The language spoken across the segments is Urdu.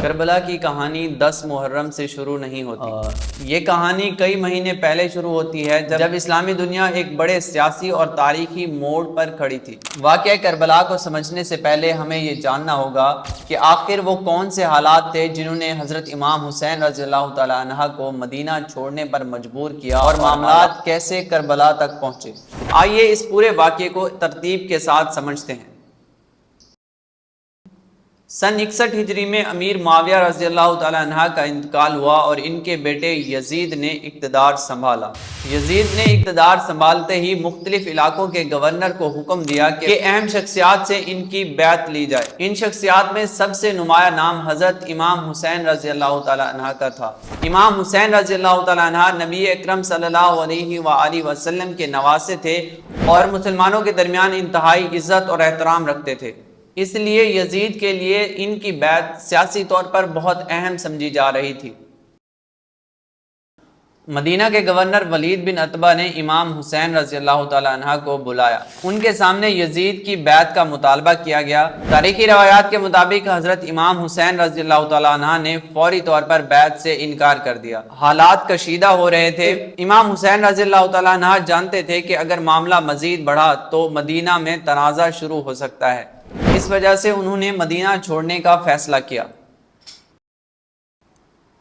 کربلا کی کہانی 10 محرم سے شروع نہیں ہوتی۔ یہ کہانی کئی مہینے پہلے شروع ہوتی ہے جب اسلامی دنیا ایک بڑے سیاسی اور تاریخی موڑ پر کھڑی تھی۔ واقعہ کربلا کو سمجھنے سے پہلے ہمیں یہ جاننا ہوگا کہ آخر وہ کون سے حالات تھے جنہوں نے حضرت امام حسین رضی اللہ تعالیٰ عنہ کو مدینہ چھوڑنے پر مجبور کیا اور معاملات کیسے کربلا تک پہنچے۔ آئیے اس پورے واقعے کو ترتیب کے ساتھ سمجھتے ہیں۔ سن 61 ہجری میں امیر معاویہ رضی اللہ تعالیٰ عنہ کا انتقال ہوا اور ان کے بیٹے یزید نے اقتدار سنبھالا۔ یزید نے اقتدار سنبھالتے ہی مختلف علاقوں کے گورنر کو حکم دیا کہ اہم شخصیات سے ان کی بیعت لی جائے۔ ان شخصیات میں سب سے نمایاں نام حضرت امام حسین رضی اللہ تعالیٰ عنہ کا تھا۔ امام حسین رضی اللہ تعالیٰ عنہ نبی اکرم صلی اللہ علیہ وآلہ وسلم کے نواسے تھے اور مسلمانوں کے درمیان انتہائی عزت اور احترام رکھتے تھے، اس لیے یزید کے لیے ان کی بیعت سیاسی طور پر بہت اہم سمجھی جا رہی تھی۔ مدینہ کے گورنر ولید بن عتبہ نے امام حسین رضی اللہ تعالیٰ عنہ کو بلایا۔ ان کے سامنے یزید کی بیعت کا مطالبہ کیا گیا۔ تاریخی روایات کے مطابق حضرت امام حسین رضی اللہ تعالیٰ عنہ نے فوری طور پر بیعت سے انکار کر دیا۔ حالات کشیدہ ہو رہے تھے۔ امام حسین رضی اللہ تعالیٰ عنہ جانتے تھے کہ اگر معاملہ مزید بڑھا تو مدینہ میں تنازع شروع ہو سکتا ہے، اس وجہ سے انہوں نے مدینہ چھوڑنے کا فیصلہ کیا۔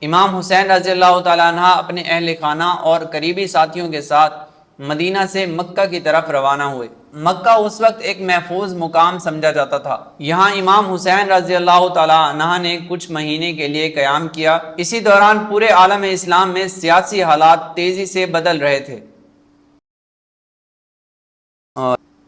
امام حسین رضی اللہ تعالیٰ عنہ اپنے اہل خانہ اور قریبی ساتھیوں کے ساتھ مدینہ سے مکہ کی طرف روانہ ہوئے۔ مکہ اس وقت ایک محفوظ مقام سمجھا جاتا تھا۔ یہاں امام حسین رضی اللہ تعالیٰ عنہ نے کچھ مہینے کے لیے قیام کیا۔ اسی دوران پورے عالم اسلام میں سیاسی حالات تیزی سے بدل رہے تھے۔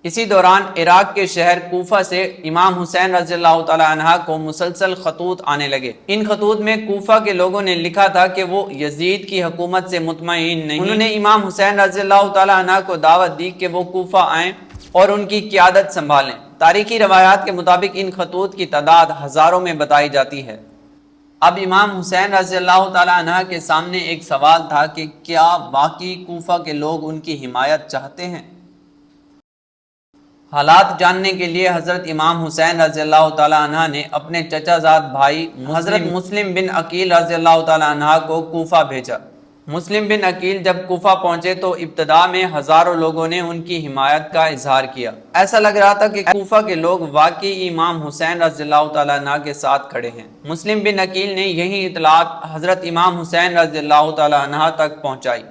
اسی دوران عراق کے شہر کوفہ سے امام حسین رضی اللہ تعالیٰ عنہ کو مسلسل خطوط آنے لگے۔ ان خطوط میں کوفہ کے لوگوں نے لکھا تھا کہ وہ یزید کی حکومت سے مطمئن نہیں۔ انہوں نے امام حسین رضی اللہ تعالیٰ عنہ کو دعوت دی کہ وہ کوفہ آئیں اور ان کی قیادت سنبھالیں۔ تاریخی روایات کے مطابق ان خطوط کی تعداد ہزاروں میں بتائی جاتی ہے۔ اب امام حسین رضی اللہ تعالیٰ عنہ کے سامنے ایک سوال تھا کہ کیا واقعی کوفہ کے لوگ ان کی حمایت چاہتے ہیں؟ حالات جاننے کے لیے حضرت امام حسین رضی اللہ تعالیٰ عنہ نے اپنے چچا زاد بھائی حضرت مسلم بن عقیل رضی اللہ تعالیٰ عنہ کو کوفہ بھیجا۔ مسلم بن عقیل جب کوفہ پہنچے تو ابتدا میں ہزاروں لوگوں نے ان کی حمایت کا اظہار کیا۔ ایسا لگ رہا تھا کہ کوفہ کے لوگ واقعی امام حسین رضی اللہ تعالیٰ عنہ کے ساتھ کھڑے ہیں۔ مسلم بن عقیل نے یہی اطلاعات حضرت امام حسین رضی اللہ تعالیٰ عنہ تک پہنچائی،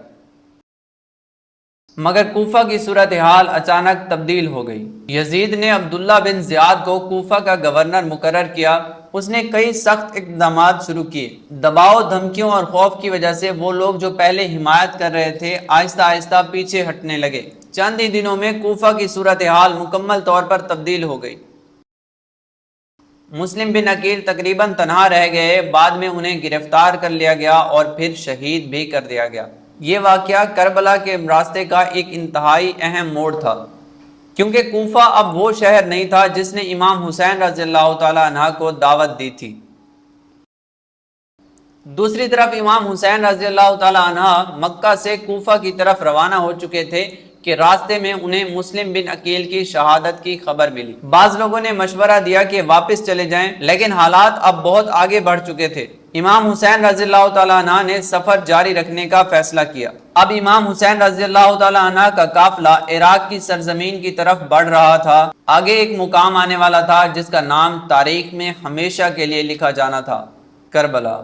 مگر کوفہ کی صورتحال اچانک تبدیل ہو گئی۔ یزید نے عبداللہ بن زیاد کو کوفہ کا گورنر مقرر کیا۔ اس نے کئی سخت اقدامات شروع کیے۔ دباؤ، دھمکیوں اور خوف کی وجہ سے وہ لوگ جو پہلے حمایت کر رہے تھے آہستہ آہستہ پیچھے ہٹنے لگے۔ چند ہی دنوں میں کوفہ کی صورتحال مکمل طور پر تبدیل ہو گئی۔ مسلم بن عقیل تقریباً تنہا رہ گئے، بعد میں انہیں گرفتار کر لیا گیا اور پھر شہید بھی کر دیا گیا۔ یہ واقعہ کربلا کے راستے کا ایک انتہائی اہم موڑ تھا، کیونکہ کوفہ اب وہ شہر نہیں تھا جس نے امام حسین رضی اللہ تعالیٰ عنہ کو دعوت دی تھی۔ دوسری طرف امام حسین رضی اللہ تعالیٰ عنہ مکہ سے کوفہ کی طرف روانہ ہو چکے تھے کہ راستے میں انہیں مسلم بن عقیل کی شہادت کی خبر ملی۔ بعض لوگوں نے مشورہ دیا کہ واپس چلے جائیں، لیکن حالات اب بہت آگے بڑھ چکے تھے۔ امام حسین رضی اللہ تعالیٰ عنہ نے سفر جاری رکھنے کا فیصلہ کیا۔ اب امام حسین رضی اللہ تعالیٰ عنہ کا قافلہ عراق کی سرزمین کی طرف بڑھ رہا تھا۔ آگے ایک مقام آنے والا تھا جس کا نام تاریخ میں ہمیشہ کے لیے لکھا جانا تھا: کربلا۔